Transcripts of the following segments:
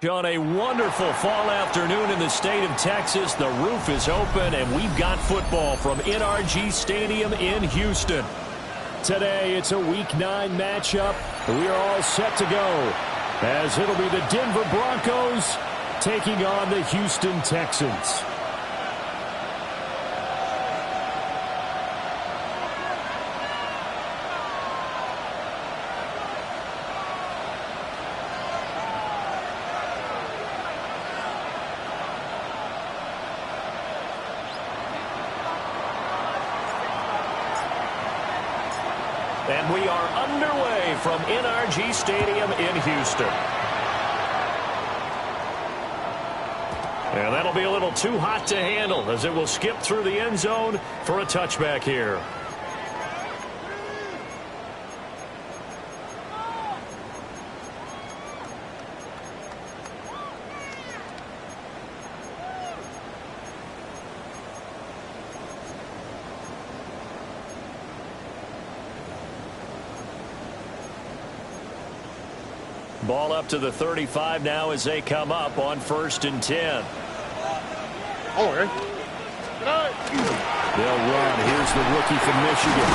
On a wonderful fall afternoon in the state of Texas, the roof is open, and we've got football from NRG Stadium in Houston. Today, it's a Week 9 matchup. We are all set to go, as it'll be the Denver Broncos taking on the Houston Texans. And we are underway from NRG Stadium in Houston. And that'll be a little too hot to handle as it will skip through the end zone for a touchback here. Ball up to the 35 now as they come up on 1st and 10. They'll run. Here's the rookie from Michigan.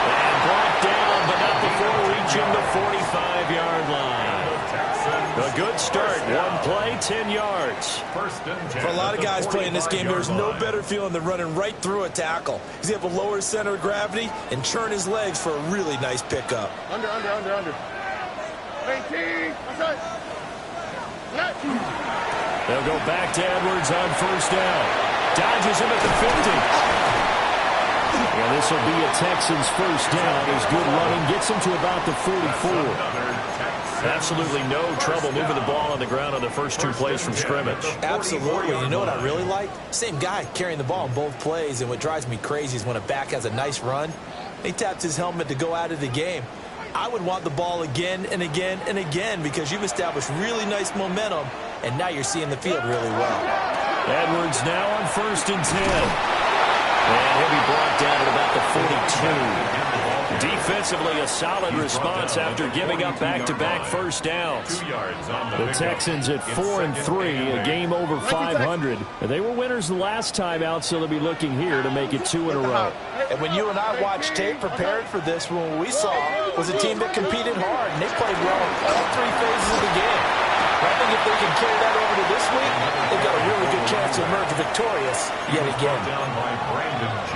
And brought down, but not before reaching the 45-yard line. A good start. One play, 10 yards. For a lot of guys playing this game, there's no better feeling than running right through a tackle. He's able to lower his center of gravity and churn his legs for a really nice pickup. Under. 18. They'll go back to Edwards on 1st down. Dodges him at the 50. And this will be a Texans 1st down. His good running gets him to about the 44. Absolutely no trouble moving the ball on the ground on the first 2 plays from scrimmage. Absolutely. You know what I really like? Same guy carrying the ball in both plays, and what drives me crazy is when a back has a nice run, he taps his helmet to go out of the game. I would want the ball again and again and again because you've established really nice momentum, and now you're seeing the field really well. Edwards now on 1st and 10. And he'll be brought down at about the 42. Defensively, a solid response after giving up back-to-back first downs. The Texans at 4-3, a game over 500. They were winners the last time out, so they'll be looking here to make it 2 in a row. And when you and I watched tape prepared for this one, what we saw was a team that competed hard, and they played well in all 3 phases of the game. I think if they can carry that over to this week, they've got a really good chance to emerge victorious yet again.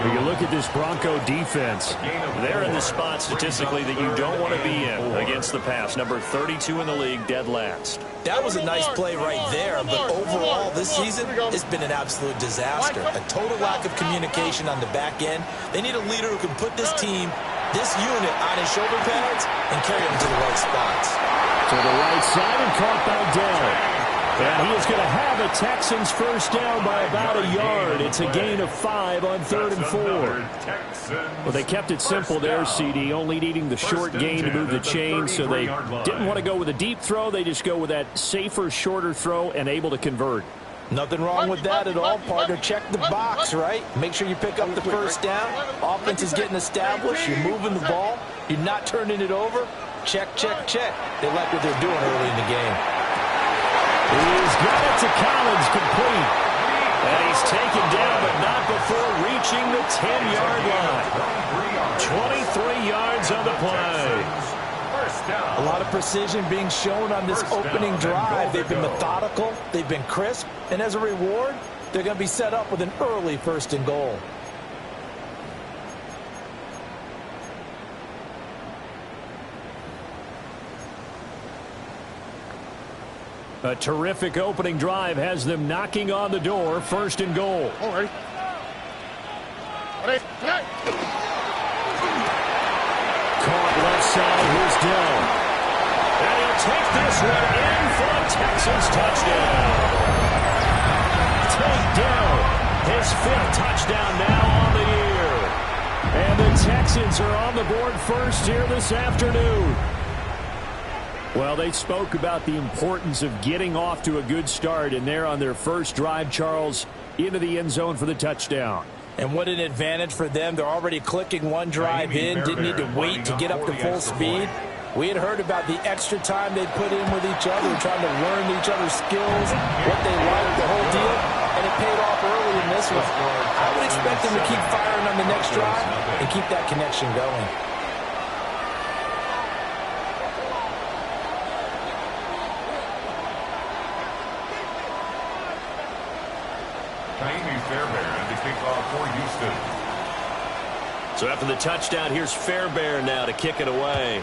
When you look at this Bronco defense, they're in the spot statistically that you don't want to be in against the pass. Number 32 in the league, dead last. That was a nice play right there, but overall this season, it's been an absolute disaster. A total lack of communication on the back end. They need a leader who can put this team, this unit, on his shoulder pads and carry them to the right spots. To the right side and caught by Dell. And he is going to have a Texans 1st down by about a yard. It's a gain of 5 on 3rd and 4. Well, they kept it simple there, CD, only needing the short gain to move the chain, so they didn't want to go with a deep throw. They just go with that safer, shorter throw and able to convert. Nothing wrong with that at all, partner. Check the box, right? Make sure you pick up the 1st down. Offense is getting established. You're moving the ball. You're not turning it over. Check. They like what they're doing early in the game. He's got it to Collins, complete. And he's taken down, but not before reaching the 10-yard line. 23 yards on the play. A lot of precision being shown on this opening drive. They've been methodical. They've been crisp. And as a reward, they're going to be set up with an early 1st and goal. A terrific opening drive has them knocking on the door. 1st and goal. Caught left side. Here's Dell. And he'll take this one in for a Texans touchdown. Take Dell. His 5th touchdown now on the year. And the Texans are on the board first here this afternoon. Well, they spoke about the importance of getting off to a good start, and they're on their first drive, Charles, into the end zone for the touchdown. And what an advantage for them. They're already clicking one drive in, didn't need to wait to get up to full speed. We had heard about the extra time they put in with each other, trying to learn each other's skills, what they liked, the whole deal, and it paid off early in this one. I would expect them to keep firing on the next drive and keep that connection going. So after the touchdown, here's Fairbairn now to kick it away.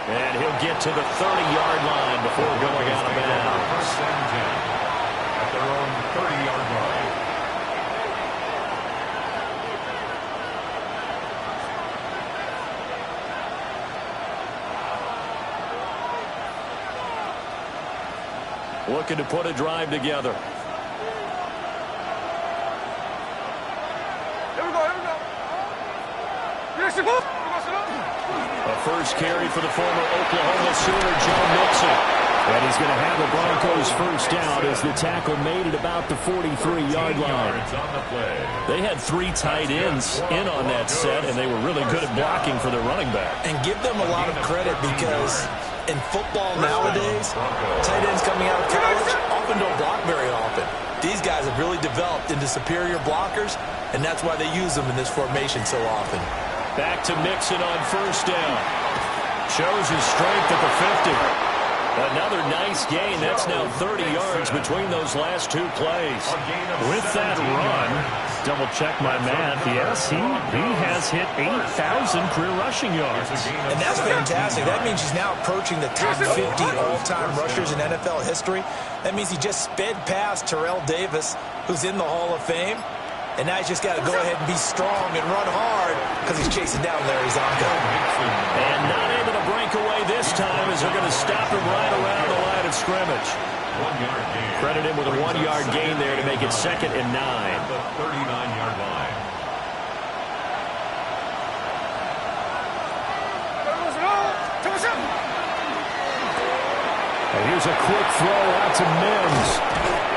And he'll get to the 30-yard line before going out of bounds. At their own 30-yard line. looking to put a drive together. A first carry for the former Oklahoma Sooner, Joe Mixon. And he's going to have the Broncos first down as the tackle made it about the 43-yard line. They had 3 tight ends in on that set, and they were really good at blocking for their running back. And give them a lot of credit because in football nowadays, tight ends coming out of college often don't block very often. These guys have really developed into superior blockers, and that's why they use them in this formation so often. Back to Mixon on first down. Shows his strength at the 50. Another nice gain. That's now 30 yards between those last 2 plays. With that run, double check my math. Yes, he has hit 8,000 career rushing yards. And that's fantastic. That means he's now approaching the top 50 all-time rushers in NFL history. That means he just sped past Terrell Davis, who's in the Hall of Fame. And now he's just got to go ahead and be strong and run hard because he's chasing down Larry Zonka. And not able to break away this time as they're going to stop him right around the line of scrimmage. 1-yard gain. Credit him with a 1-yard gain there to make it 2nd and 9. The 39-yard line. And here's a quick throw out to Mims.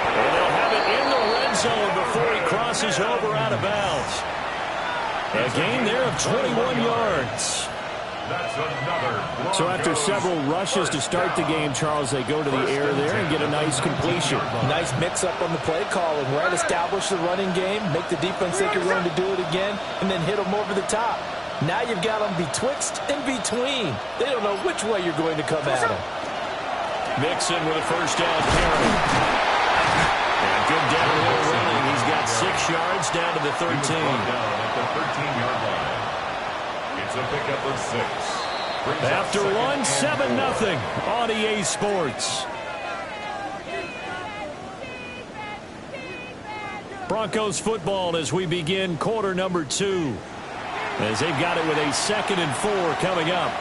And they'll have it in the red zone before he crosses over out of bounds. A gain there of 21 yards. That's another. So after several rushes to start the game, Charles, they go to the air there and get a nice completion. Nice mix-up on the play calling, right? Establish the running game, make the defense think you're going to do it again, and then hit them over the top. Now you've got them betwixt and between. They don't know which way you're going to come at them. Mixon with a first down carry. And good downhill running. He's got 6 yards down to the 13. Down at the 13-yard line. It's a pickup of 6. After one, 7-0 on EA Sports. Broncos football as we begin quarter number 2. As they've got it with a 2nd and 4 coming up.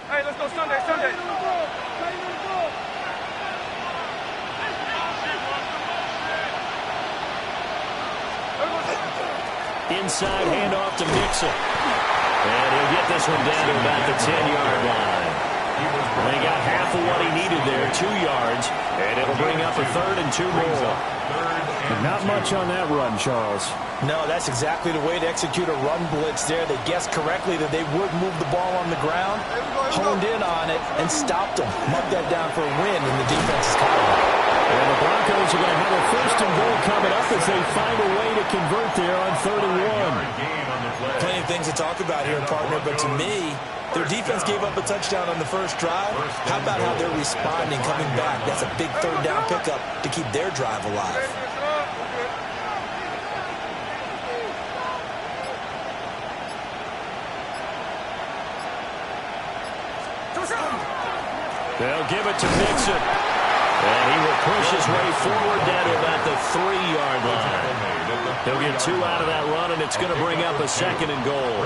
Hey, let's go Sunday. Inside handoff to Mixon. And he'll get this one down to about the 10-yard line. They got half of what he needed there, 2 yards. And it'll bring up a 3rd and 2 more. Not much on that run, Charles. No, that's exactly the way to execute a run blitz there. They guessed correctly that they would move the ball on the ground, honed in on it, and stopped them. Marked that down for a win in the defense's column. And the Broncos are going to have a 1st and goal coming up as they find a way to convert there on 3rd and 1. Plenty of things to talk about here, partner, but to me, their defense gave up a touchdown on the first drive. How about how they're responding, coming back? That's a big 3rd down pickup to keep their drive alive. They'll give it to Mixon. And he will push his way forward down to about the 3-yard line. He'll get 2 out of that run, and it's going to bring up a 2nd and goal.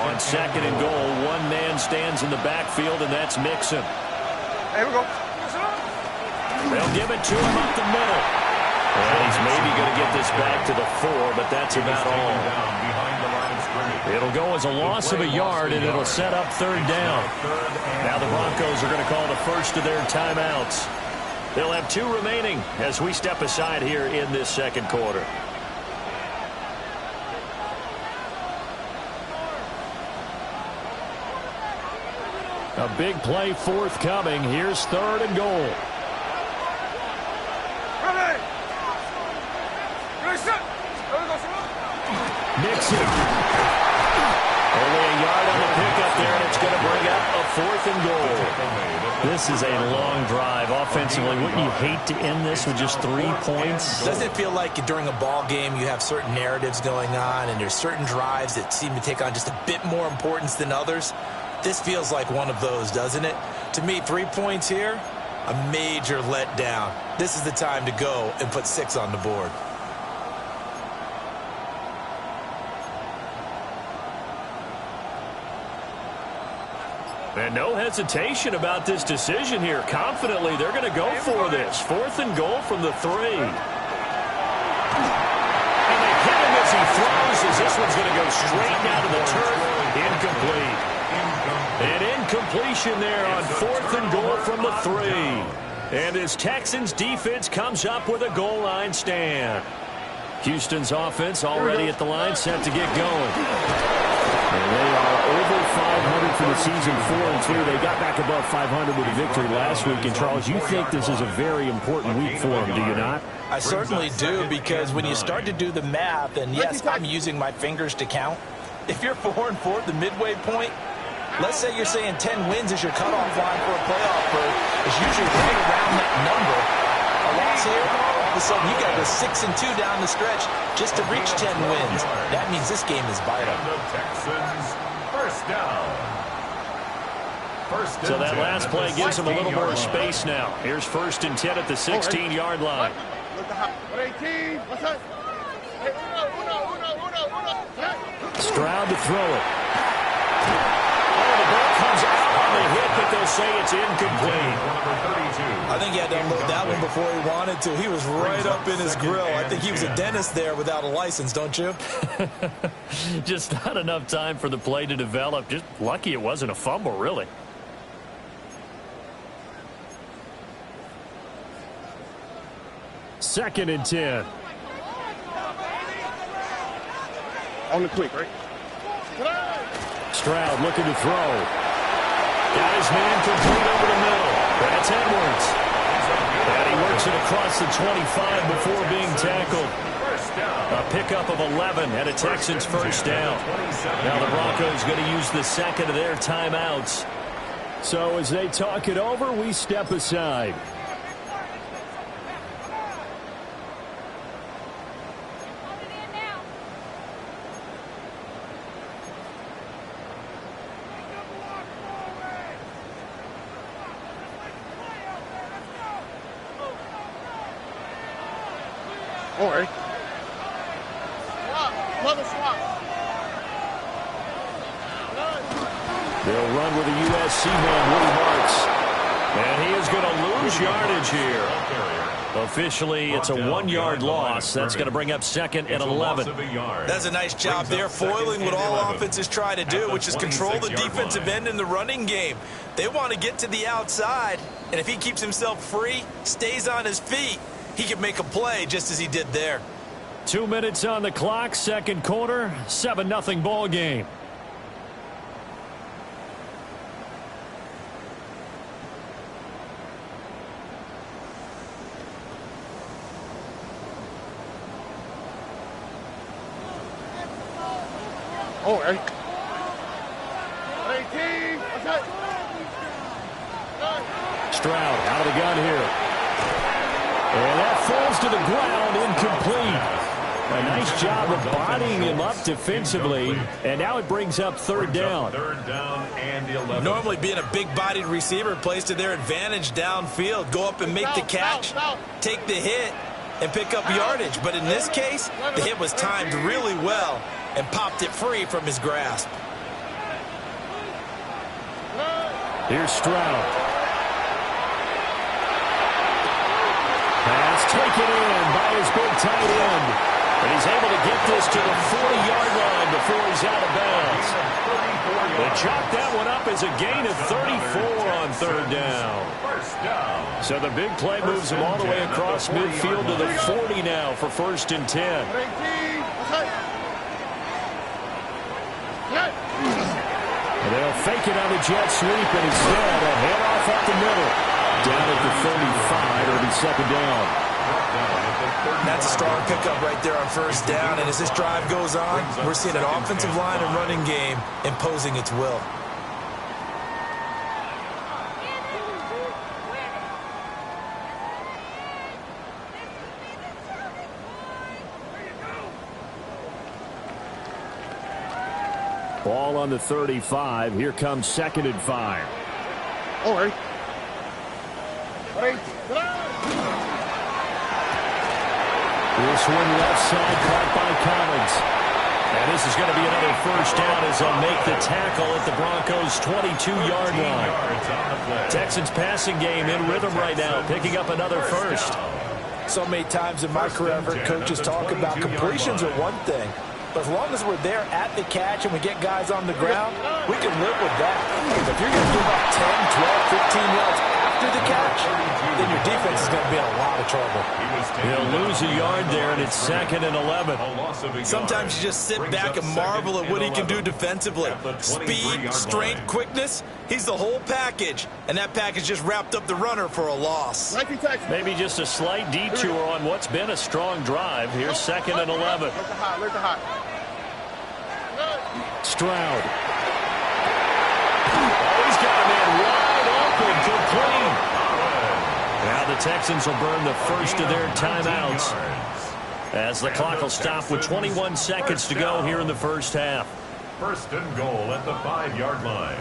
On 2nd and goal, one man stands in the backfield, and that's Mixon. Here we go. They'll give it to him up the middle. And he's maybe going to get this back to the 4, but that's about all. It'll go as a loss of a yard, and it'll set up 3rd down. Now the Broncos are going to call the first of their timeouts. They'll have 2 remaining as we step aside here in this 2nd quarter. A big play forthcoming. Here's 3rd and goal. Ready, set. Mixon. Only a yard on the pickup there, and it's going to bring up a 4th and goal. This is a long drive offensively. Wouldn't you hate to end this with just 3 points? Doesn't it feel like during a ball game you have certain narratives going on and there's certain drives that seem to take on just a bit more importance than others? This feels like one of those, doesn't it? To me, 3 points here, A major letdown. This is the time to go and put 6 on the board. And no hesitation about this decision here. Confidently, they're going to go for this. 4th and goal from the 3. And they hit him as he throws, as this one's going to go straight down to the turf. Incomplete. An incompletion there on 4th and goal from the 3. And this Texans defense comes up with a goal line stand. Houston's offense already at the line, set to get going. And they are over 500 for the season, 4-2. They got back above 500 with a victory last week. And, Charles, you think this is a very important week for them, do you not? I certainly do, because when you start to do the math, and yes, I'm using my fingers to count. If you're 4-4 at the midway point, let's say you're saying 10 wins is your cutoff line for a playoff berth. It's usually right around that number. A loss here, all of a sudden you got to go 6-2 down the stretch just to reach 10 wins. That means this game is vital. The Texans, first down. So that last play gives them a little more space now. Here's 1st and 10 at the 16-yard line. Stroud to throw it. Oh, the ball comes out on the hit, but they'll say it's incomplete. I think he had to unload that one before he wanted to. He was right up in his grill. I think he was a dentist there without a license, don't you? Just not enough time for the play to develop. Just lucky it wasn't a fumble, really. Second and 10. On the quick, right? Stroud looking to throw. Got his man complete over the middle. That's Edwards. And he works it across the 25 before being tackled. A pickup of 11 and a Texans first down. Now the Broncos going to use the second of their timeouts. So as they talk it over, we step aside. Or they'll run with a USC man, Woody Marks. And he is going to lose yardage here. Officially, it's a 1-yard loss. That's going to bring up 2nd and 11. That's a nice job there, foiling what all offenses try to do, which is control the defensive end in the running game. They want to get to the outside, and if he keeps himself free, stays on his feet, he can make a play just as he did there. 2 minutes on the clock, second quarter, 7-0 ball game. Oh, Eric. Stroud out of the gun here. And that falls to the ground, incomplete. A nice job of bodying him up defensively. And now it brings up 3rd down. 3rd down and 11. Normally being a big-bodied receiver plays to their advantage downfield. Go up and make the catch, take the hit, and pick up yardage. But in this case, the hit was timed really well and popped it free from his grasp. Here's Stroud. Pass taken in by his big tight end. And he's able to get this to the 40-yard line before he's out of bounds. They chop that one up as a gain of 34 on 3rd down. So the big play moves him all the way across midfield to the 40 now for 1st and 10. And they'll fake it on the jet sweep, and instead a handoff up the middle. Down at the 35, it'll be 2nd down. That's a strong pickup right there on 1st down, and as this drive goes on, we're seeing an offensive line and running game imposing its will. Ball on the 35. Here comes 2nd and 5. Or This one left side, caught by Collins. And this is going to be another first down as they'll make the tackle at the Broncos' 22-yard line. Texans passing game in rhythm right now, picking up another first. So many times in my career, I've heard coaches talk about completions are one thing. But as long as we're there at the catch and we get guys on the ground, we can live with that. If you're going to give up 10, 12, 15 yards after the catch, then your defense is going to be in a lot of trouble. He'll lose a yard there, and it's 2nd and 11. Sometimes you just sit back and marvel at what he can do defensively. Speed, strength, quickness, he's the whole package. And that package just wrapped up the runner for a loss. Maybe just a slight detour on what's been a strong drive. Here's 2nd and 11. Stroud. Oh, he's got a man wide open, complete. Now the Texans will burn the first of their timeouts as the clock will stop with 21 seconds to go here in the first half. 1st and goal at the 5-yard line.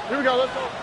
Here we go. Let's go.